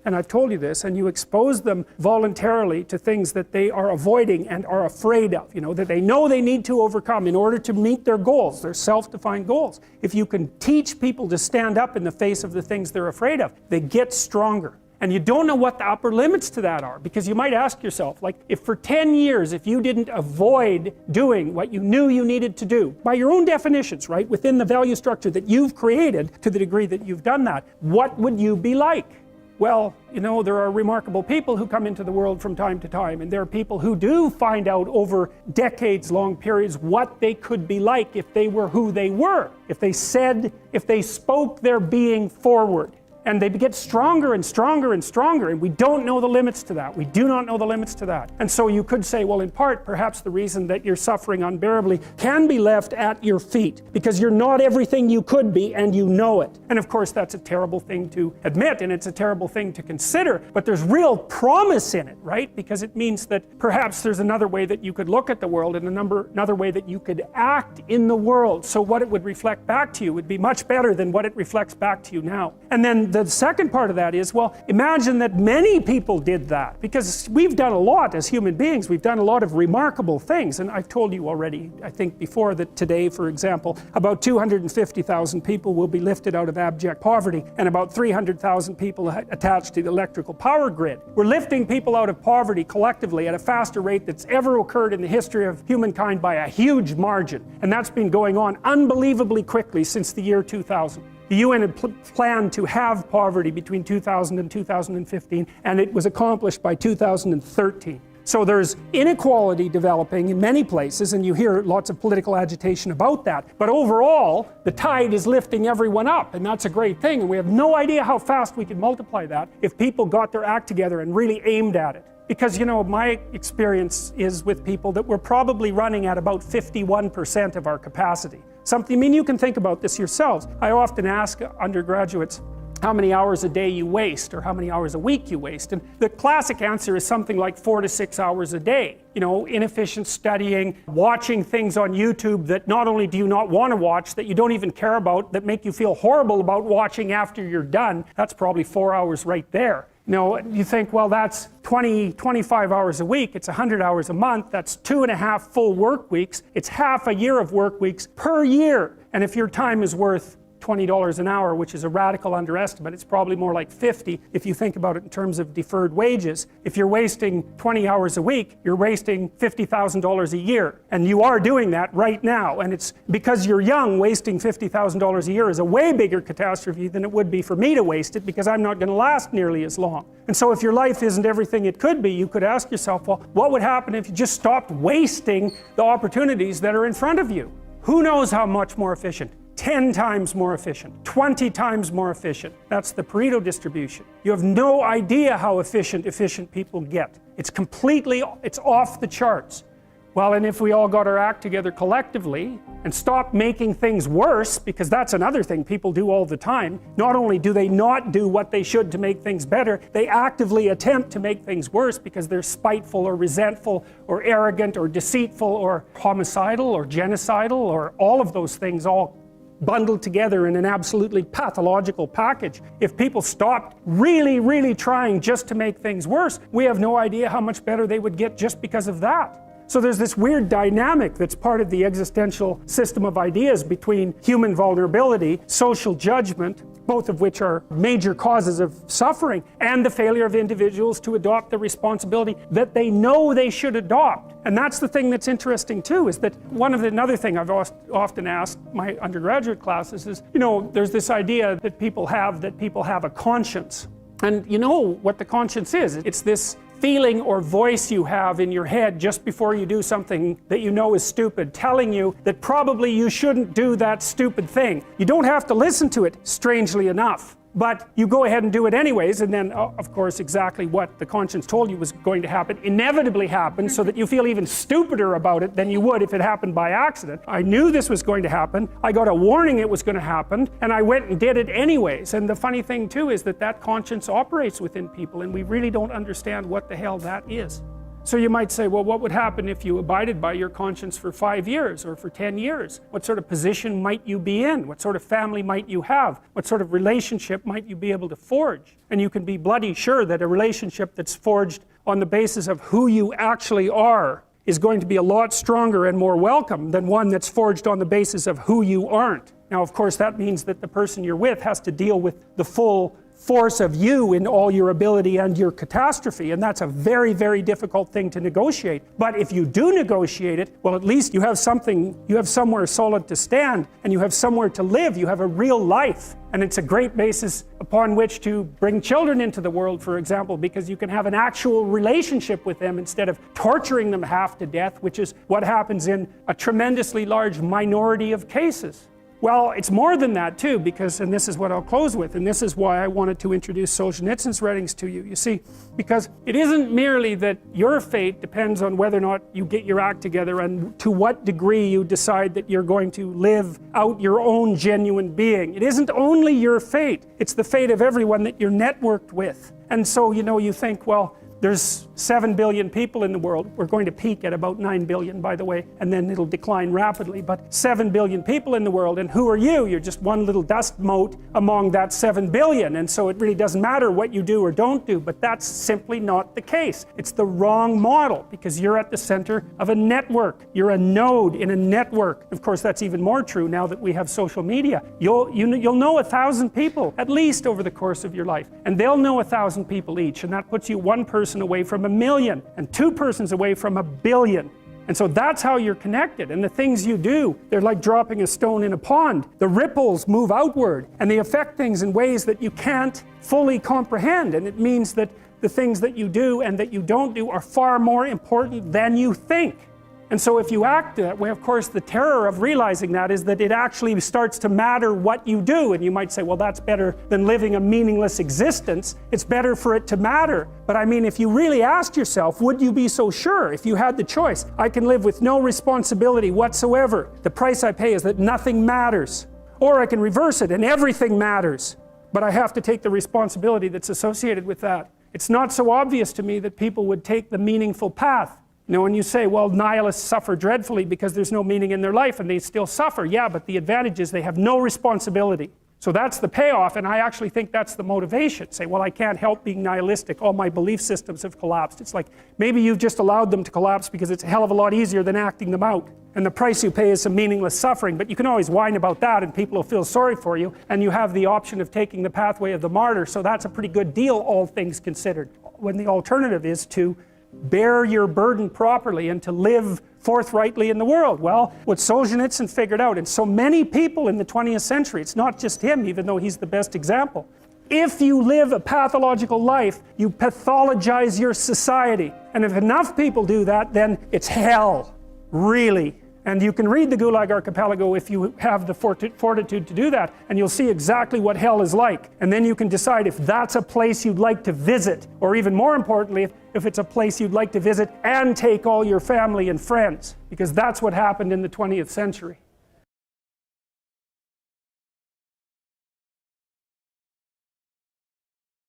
and I've told you this, and you expose them voluntarily to things that they are avoiding and are afraid of, that they know they need to overcome in order to meet their goals, their self-defined goals. If you can teach people to stand up in the face of the things they're afraid of, they get stronger. And you don't know what the upper limits to that are, because you might ask yourself, like, if for 10 years, if you didn't avoid doing what you knew you needed to do, by your own definitions, right, within the value structure that you've created to the degree that you've done that, what would you be like? Well, there are remarkable people who come into the world from time to time, and there are people who do find out over decades-long periods what they could be like if they were who they were, if they spoke their being forward. And they get stronger and stronger and stronger, and we don't know the limits to that. We do not know the limits to that. And so you could say, well, in part, perhaps the reason that you're suffering unbearably can be left at your feet, because you're not everything you could be, and you know it. And of course, that's a terrible thing to admit, and it's a terrible thing to consider, but there's real promise in it, right? Because it means that perhaps there's another way that you could look at the world, and another way that you could act in the world, so what it would reflect back to you would be much better than what it reflects back to you now. And then the second part of that is, well, imagine that many people did that, because we've done a lot as human beings. We've done a lot of remarkable things, and I've told you already, I think before, that today, for example, about 250,000 people will be lifted out of abject poverty, and about 300,000 people attached to the electrical power grid. We're lifting people out of poverty collectively at a faster rate that's ever occurred in the history of humankind by a huge margin, and that's been going on unbelievably quickly since the year 2000. The UN had planned to have poverty between 2000 and 2015, and it was accomplished by 2013. So there's inequality developing in many places, and you hear lots of political agitation about that. But overall, the tide is lifting everyone up, and that's a great thing. And we have no idea how fast we could multiply that if people got their act together and really aimed at it. Because, my experience is with people that we're probably running at about 51% of our capacity. You can think about this yourselves. I often ask undergraduates how many hours a day you waste, or how many hours a week you waste. And the classic answer is something like 4 to 6 hours a day. Inefficient studying, watching things on YouTube that not only do you not want to watch, that you don't even care about, that make you feel horrible about watching after you're done. That's probably 4 hours right there. You think, well, that's 25 hours a week, it's 100 hours a month, that's 2.5 full work weeks, it's half a year of work weeks per year. And if your time is worth $20 an hour, which is a radical underestimate, it's probably more like 50 if you think about it in terms of deferred wages. If you're wasting 20 hours a week, you're wasting $50,000 a year. And you are doing that right now. And it's because you're young, wasting $50,000 a year is a way bigger catastrophe than it would be for me to waste it, because I'm not going to last nearly as long. And so if your life isn't everything it could be, you could ask yourself, well, what would happen if you just stopped wasting the opportunities that are in front of you? Who knows how much more efficient? 10 times more efficient, 20 times more efficient. That's the Pareto distribution. You have no idea how efficient people get. It's off the charts. Well, and if we all got our act together collectively and stopped making things worse, because that's another thing people do all the time, not only do they not do what they should to make things better, they actively attempt to make things worse because they're spiteful or resentful or arrogant or deceitful or homicidal or genocidal, or all of those things all bundled together in an absolutely pathological package. If people stopped really, really trying just to make things worse, we have no idea how much better they would get just because of that. So there's this weird dynamic that's part of the existential system of ideas between human vulnerability, social judgment, both of which are major causes of suffering, and the failure of individuals to adopt the responsibility that they know they should adopt. And that's the thing that's interesting too, is that another thing I've often asked my undergraduate classes is, there's this idea that people have a conscience. And you know what the conscience is. It's this feeling or voice you have in your head just before you do something that you know is stupid, telling you that probably you shouldn't do that stupid thing. You don't have to listen to it, strangely enough. But you go ahead and do it anyways, and then, of course, exactly what the conscience told you was going to happen inevitably happens, so that you feel even stupider about it than you would if it happened by accident. I knew this was going to happen, I got a warning it was going to happen, and I went and did it anyways. And the funny thing too is that conscience operates within people, and we really don't understand what the hell that is. So you might say, well, what would happen if you abided by your conscience for 5 years or for 10 years? What sort of position might you be in? What sort of family might you have? What sort of relationship might you be able to forge? And you can be bloody sure that a relationship that's forged on the basis of who you actually are is going to be a lot stronger and more welcome than one that's forged on the basis of who you aren't. Now, of course, that means that the person you're with has to deal with the full force of you in all your ability and your catastrophe, and that's a very, very difficult thing to negotiate. But if you do negotiate it, well, at least you have something, you have somewhere solid to stand, and you have somewhere to live, you have a real life. And it's a great basis upon which to bring children into the world, for example, because you can have an actual relationship with them instead of torturing them half to death, which is what happens in a tremendously large minority of cases. Well, it's more than that too, because, and this is what I'll close with, and this is why I wanted to introduce Solzhenitsyn's writings to you. You see, because it isn't merely that your fate depends on whether or not you get your act together and to what degree you decide that you're going to live out your own genuine being. It isn't only your fate, it's the fate of everyone that you're networked with. And so, you know, you think, well, there's 7 billion people in the world. We're going to peak at about 9 billion, by the way, and then it'll decline rapidly. But 7 billion people in the world, and who are you? You're just one little dust mote among that 7 billion. And so it really doesn't matter what you do or don't do, but that's simply not the case. It's the wrong model, because you're at the center of a network. You're a node in a network. Of course, that's even more true now that we have social media. You'll know 1,000 people, at least over the course of your life, and they'll know 1,000 people each, and that puts you one person away from 1 million and 2 persons away from 1 billion. And so that's how you're connected. And the things you do, they're like dropping a stone in a pond. The ripples move outward and they affect things in ways that you can't fully comprehend. And it means that the things that you do and that you don't do are far more important than you think. And so if you act that way, of course, the terror of realizing that is that it actually starts to matter what you do. And you might say, well, that's better than living a meaningless existence. It's better for it to matter. But I mean, if you really asked yourself, would you be so sure if you had the choice? I can live with no responsibility whatsoever. The price I pay is that nothing matters. Or I can reverse it and everything matters. But I have to take the responsibility that's associated with that. It's not so obvious to me that people would take the meaningful path. You know, when you say, well, nihilists suffer dreadfully because there's no meaning in their life, and they still suffer. Yeah, but the advantage is they have no responsibility. So that's the payoff, and I actually think that's the motivation. Say, well, I can't help being nihilistic. All my belief systems have collapsed. It's like, maybe you've just allowed them to collapse because it's a hell of a lot easier than acting them out. And the price you pay is some meaningless suffering, but you can always whine about that and people will feel sorry for you, and you have the option of taking the pathway of the martyr, so that's a pretty good deal, all things considered. When the alternative is to bear your burden properly and to live forthrightly in the world. Well, what Solzhenitsyn figured out, and so many people in the 20th century, it's not just him, even though he's the best example. If you live a pathological life, you pathologize your society. And if enough people do that, then it's hell, really. And you can read the Gulag Archipelago if you have the fortitude to do that, and you'll see exactly what hell is like. And then you can decide if that's a place you'd like to visit, or even more importantly, if it's a place you'd like to visit and take all your family and friends, because that's what happened in the 20th century.